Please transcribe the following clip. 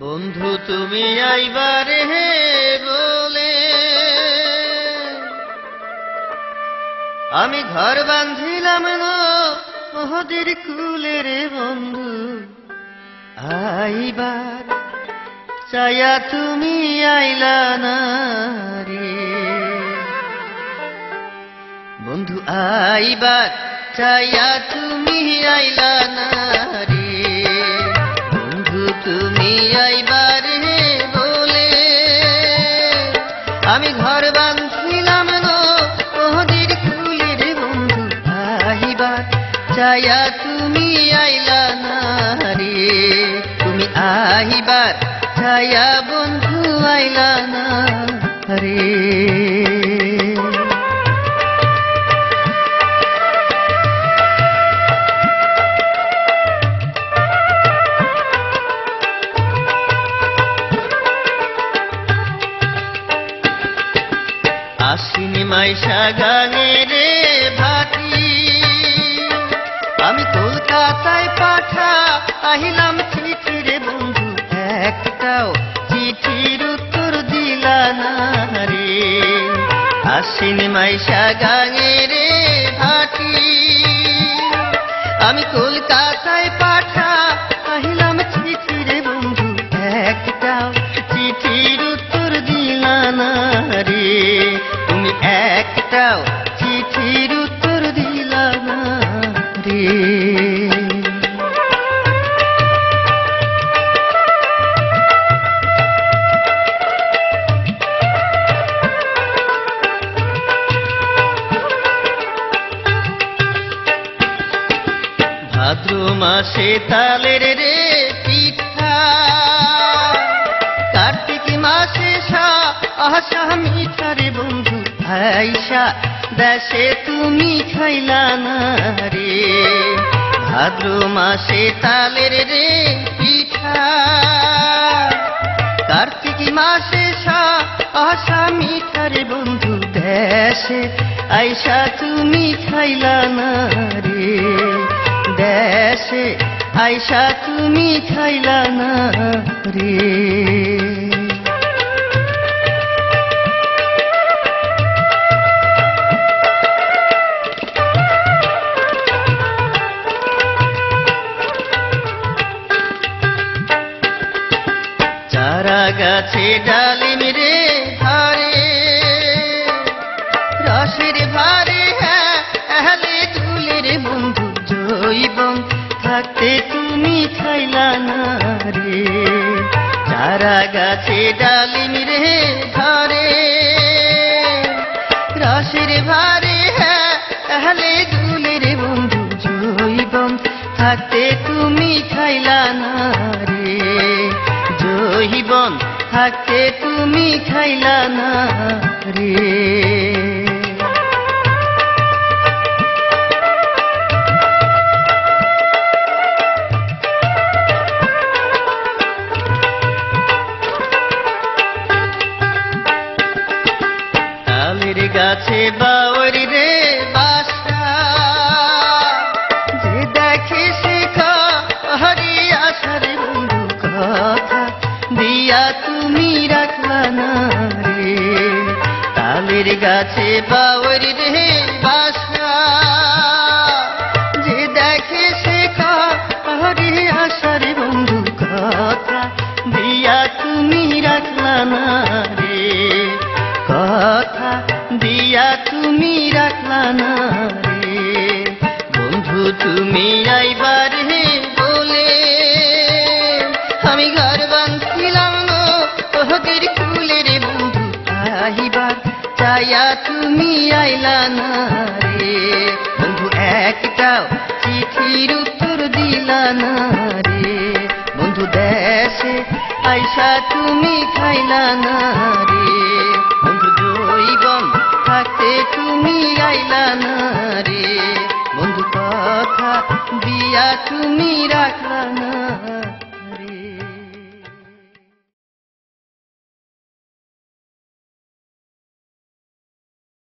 বন্ধু তুমি আইবারে বলে আমি ঘর বাঁধিলাম নদীর কূলে রে বন্ধু আইবার চায়া তুমি আইলা না রে বন্ধু আইবার চায়া তুমি আইলা না রে বন্ধু তুমি আইবার বলে আমি ঘর বাঁধিলাম নদীর কূলে রে বন্ধু আইবার চায়া তুমি আইলা না রে তুমি আইবার চায়া বন্ধু আইলা না রে আশ্বিনী মাইশা গানে রে ভাটি আমি কলকাতায় পাঠা আহিলাম চিঠি রে বন্ধু একটাও চিঠির উত্তর দিলা না রে আশ্বিনী মাইশা গানে রে ভাটি আমি কলকাতায় পাঠা আহিলাম চিঠি রে বন্ধু একটাও চিঠির উত্তর দিলা না রে তুমি একটাও চিঠির উত্তর দিলা না রে ভাদ্র মাসে তালের রে পিঠা কার্তিক মাসে আশা মিঠা রে বন্ধু আইসা দেশে তুমি খাইলা না রে ভাদ্র মাসে তালের রে পিঠা কার্তিক মাসে আশা মিঠা রে বন্ধু দেশে আইসা তুমি খাইলা না রে দেশে আইসা তুমি খাইলা না রে চারা গাছে ডালিম রে ধারে রসের ভারে হলে তুলে রে বন্ধু জৈবন থাকতে তুমি খাইলা না রে চারা গাছে ডালিম রে ধারে রসের ভারে হলে তুলে রে বন্ধু জৈবন থাকতে তুমি খাইলা না রে জৈবন থাকতে তুমি খাইলা না রে তালের গাছে বাওয়ার রে বাসা যে দেখে সে হরি আশার বন্ধু কথা দিয়া তুমি রাখলা না রে তালের গাছে বাওয়ার রে বাসা যে দেখে সে হরি আশার বন্ধু কথা দিয়া তুমি রাখলা না রে কথা দিয়া তুমি রাখলা না রে বন্ধু তুমি আইবার বলে আমি ঘর বাঁধিলাম নদীর কূলে রে বন্ধু আইবার চায়া তুমি আইলা না রে বন্ধু একটাও চিঠির উত্তর দিলা না রে বন্ধু দেশে আইসা তুমি খাইলা না রে বন্ধু জৈবন থাকতে তুমি আইলা না রে বন্ধু কথা দিয়া তুমি রাখলা না